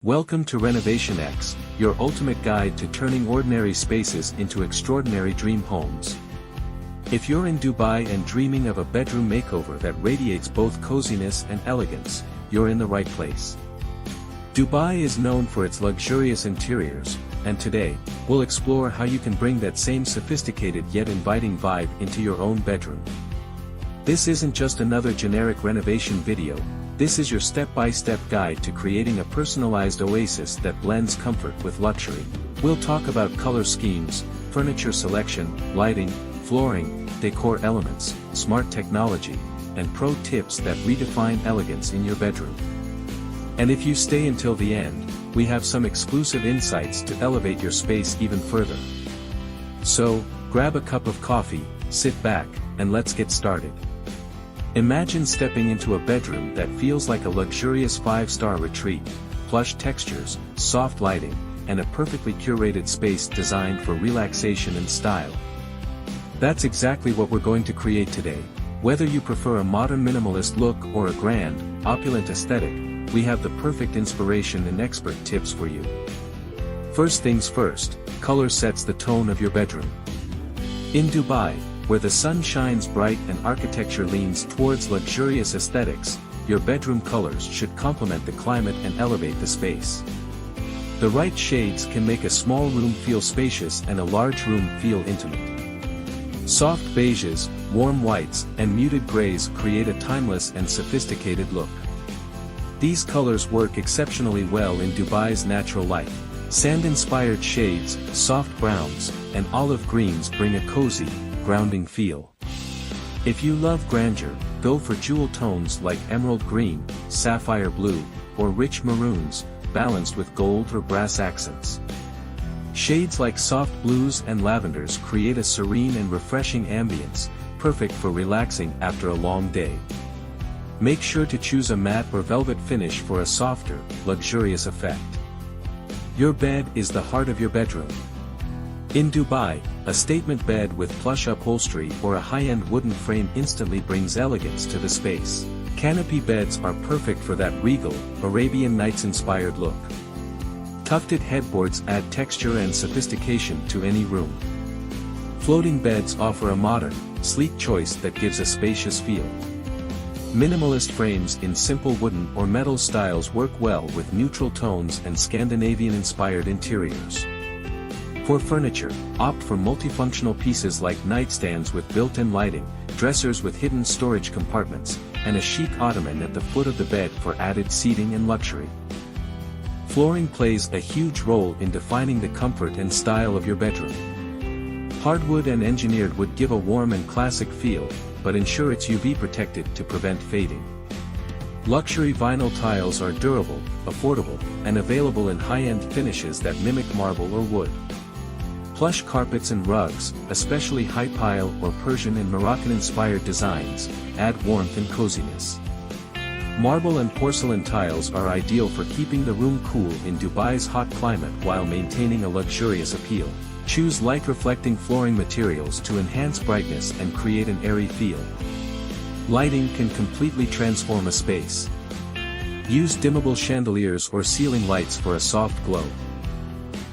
Welcome to RenovationX, your ultimate guide to turning ordinary spaces into extraordinary dream homes. If you're in Dubai and dreaming of a bedroom makeover that radiates both coziness and elegance, you're in the right place. Dubai is known for its luxurious interiors, and today, we'll explore how you can bring that same sophisticated yet inviting vibe into your own bedroom. This isn't just another generic renovation video. This is your step-by-step guide to creating a personalized oasis that blends comfort with luxury. We'll talk about color schemes, furniture selection, lighting, flooring, decor elements, smart technology, and pro tips that redefine elegance in your bedroom. And if you stay until the end, we have some exclusive insights to elevate your space even further. So, grab a cup of coffee, sit back, and let's get started. Imagine stepping into a bedroom that feels like a luxurious 5-star retreat, plush textures, soft lighting, and a perfectly curated space designed for relaxation and style. That's exactly what we're going to create today. Whether you prefer a modern minimalist look or a grand, opulent aesthetic, we have the perfect inspiration and expert tips for you. First things first, color sets the tone of your bedroom. In Dubai, where the sun shines bright and architecture leans towards luxurious aesthetics, your bedroom colors should complement the climate and elevate the space. The right shades can make a small room feel spacious and a large room feel intimate. Soft beiges, warm whites, and muted grays create a timeless and sophisticated look. These colors work exceptionally well in Dubai's natural light. Sand-inspired shades, soft browns, and olive greens bring a cozy, grounding feel. If you love grandeur, go for jewel tones like emerald green, sapphire blue, or rich maroons, balanced with gold or brass accents. Shades like soft blues and lavenders create a serene and refreshing ambience, perfect for relaxing after a long day. Make sure to choose a matte or velvet finish for a softer, luxurious effect. Your bed is the heart of your bedroom. In Dubai, a statement bed with plush upholstery or a high-end wooden frame instantly brings elegance to the space. Canopy beds are perfect for that regal, Arabian Nights-inspired look. Tufted headboards add texture and sophistication to any room. Floating beds offer a modern, sleek choice that gives a spacious feel. Minimalist frames in simple wooden or metal styles work well with neutral tones and Scandinavian-inspired interiors. For furniture, opt for multifunctional pieces like nightstands with built-in lighting, dressers with hidden storage compartments, and a chic ottoman at the foot of the bed for added seating and luxury. Flooring plays a huge role in defining the comfort and style of your bedroom. Hardwood and engineered wood give a warm and classic feel, but ensure it's UV protected to prevent fading. Luxury vinyl tiles are durable, affordable, and available in high-end finishes that mimic marble or wood. Plush carpets and rugs, especially high pile or Persian and Moroccan-inspired designs, add warmth and coziness. Marble and porcelain tiles are ideal for keeping the room cool in Dubai's hot climate while maintaining a luxurious appeal. Choose light-reflecting flooring materials to enhance brightness and create an airy feel. Lighting can completely transform a space. Use dimmable chandeliers or ceiling lights for a soft glow.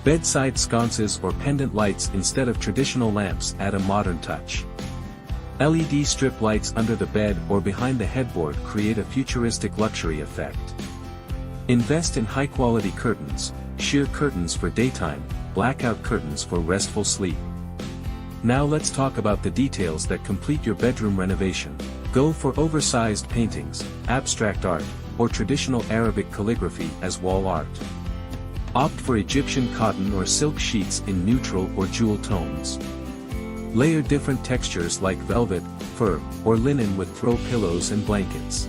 Bedside sconces or pendant lights instead of traditional lamps add a modern touch. LED strip lights under the bed or behind the headboard create a futuristic luxury effect. Invest in high-quality curtains, sheer curtains for daytime, blackout curtains for restful sleep. Now let's talk about the details that complete your bedroom renovation. Go for oversized paintings, abstract art, or traditional Arabic calligraphy as wall art. Opt for Egyptian cotton or silk sheets in neutral or jewel tones. Layer different textures like velvet, fur, or linen with throw pillows and blankets.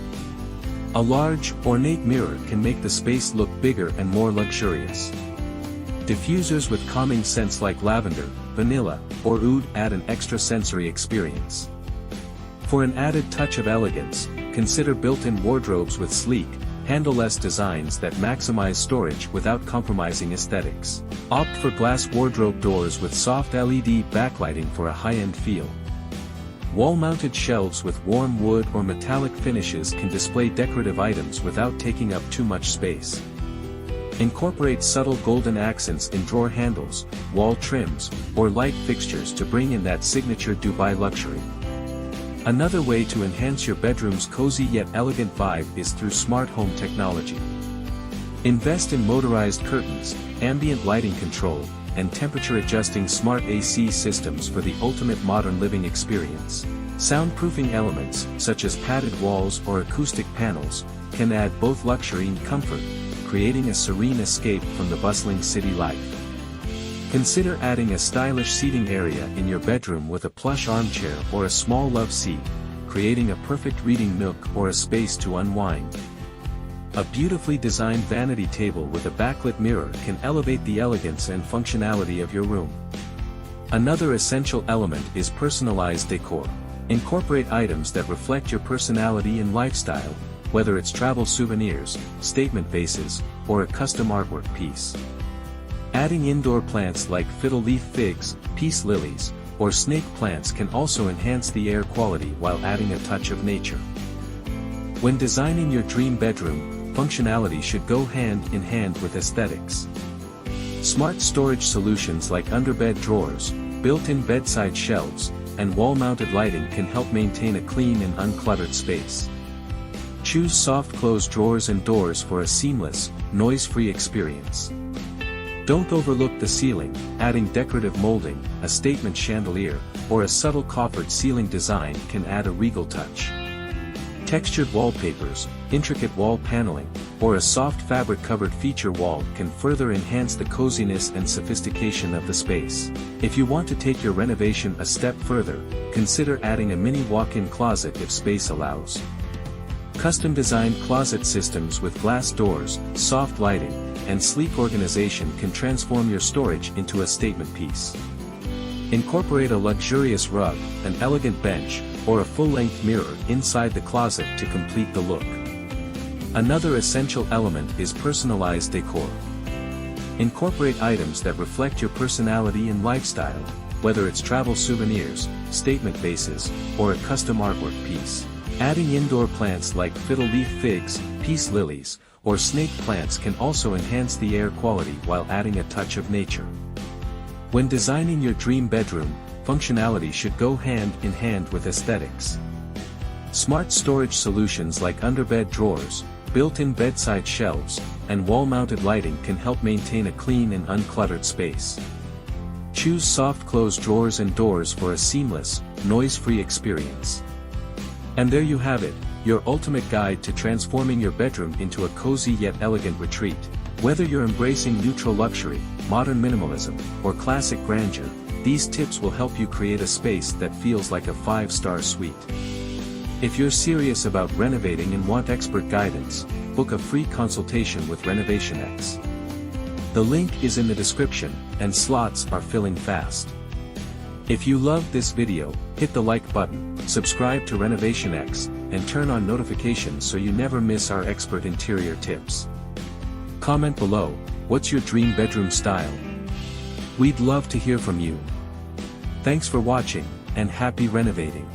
A large, ornate mirror can make the space look bigger and more luxurious. Diffusers with calming scents like lavender, vanilla, or oud add an extra sensory experience. For an added touch of elegance, consider built-in wardrobes with sleek, handle-less designs that maximize storage without compromising aesthetics. Opt for glass wardrobe doors with soft LED backlighting for a high-end feel. Wall-mounted shelves with warm wood or metallic finishes can display decorative items without taking up too much space. Incorporate subtle golden accents in drawer handles, wall trims, or light fixtures to bring in that signature Dubai luxury. Another way to enhance your bedroom's cozy yet elegant vibe is through smart home technology. Invest in motorized curtains, ambient lighting control, and temperature-adjusting smart AC systems for the ultimate modern living experience. Soundproofing elements, such as padded walls or acoustic panels, can add both luxury and comfort, creating a serene escape from the bustling city life. Consider adding a stylish seating area in your bedroom with a plush armchair or a small love seat, creating a perfect reading nook or a space to unwind. A beautifully designed vanity table with a backlit mirror can elevate the elegance and functionality of your room. Another essential element is personalized decor. Incorporate items that reflect your personality and lifestyle, whether it's travel souvenirs, statement vases, or a custom artwork piece. Adding indoor plants like fiddle leaf figs, peace lilies, or snake plants can also enhance the air quality while adding a touch of nature. When designing your dream bedroom, functionality should go hand in hand with aesthetics. Smart storage solutions like underbed drawers, built-in bedside shelves, and wall-mounted lighting can help maintain a clean and uncluttered space. Choose soft close drawers and doors for a seamless, noise-free experience. Don't overlook the ceiling. Adding decorative molding, a statement chandelier, or a subtle coffered ceiling design can add a regal touch. Textured wallpapers, intricate wall paneling, or a soft fabric-covered feature wall can further enhance the coziness and sophistication of the space. If you want to take your renovation a step further, consider adding a mini walk-in closet if space allows. Custom-designed closet systems with glass doors, soft lighting, and sleek organization can transform your storage into a statement piece. Incorporate a luxurious rug, an elegant bench, or a full-length mirror inside the closet to complete the look. Another essential element is personalized decor. Incorporate items that reflect your personality and lifestyle, whether it's travel souvenirs, statement vases, or a custom artwork piece. Adding indoor plants like fiddle leaf figs, peace lilies, or snake plants can also enhance the air quality while adding a touch of nature. When designing your dream bedroom, functionality should go hand in hand with aesthetics. Smart storage solutions like underbed drawers, built-in bedside shelves, and wall-mounted lighting can help maintain a clean and uncluttered space. Choose soft close drawers and doors for a seamless, noise-free experience. And there you have it, your ultimate guide to transforming your bedroom into a cozy yet elegant retreat. Whether you're embracing neutral luxury, modern minimalism, or classic grandeur, these tips will help you create a space that feels like a 5-star suite. If you're serious about renovating and want expert guidance, book a free consultation with RenovationX. The link is in the description, and slots are filling fast. If you loved this video, hit the like button, subscribe to RenovationX, and turn on notifications so you never miss our expert interior tips. Comment below, what's your dream bedroom style? We'd love to hear from you. Thanks for watching, and happy renovating.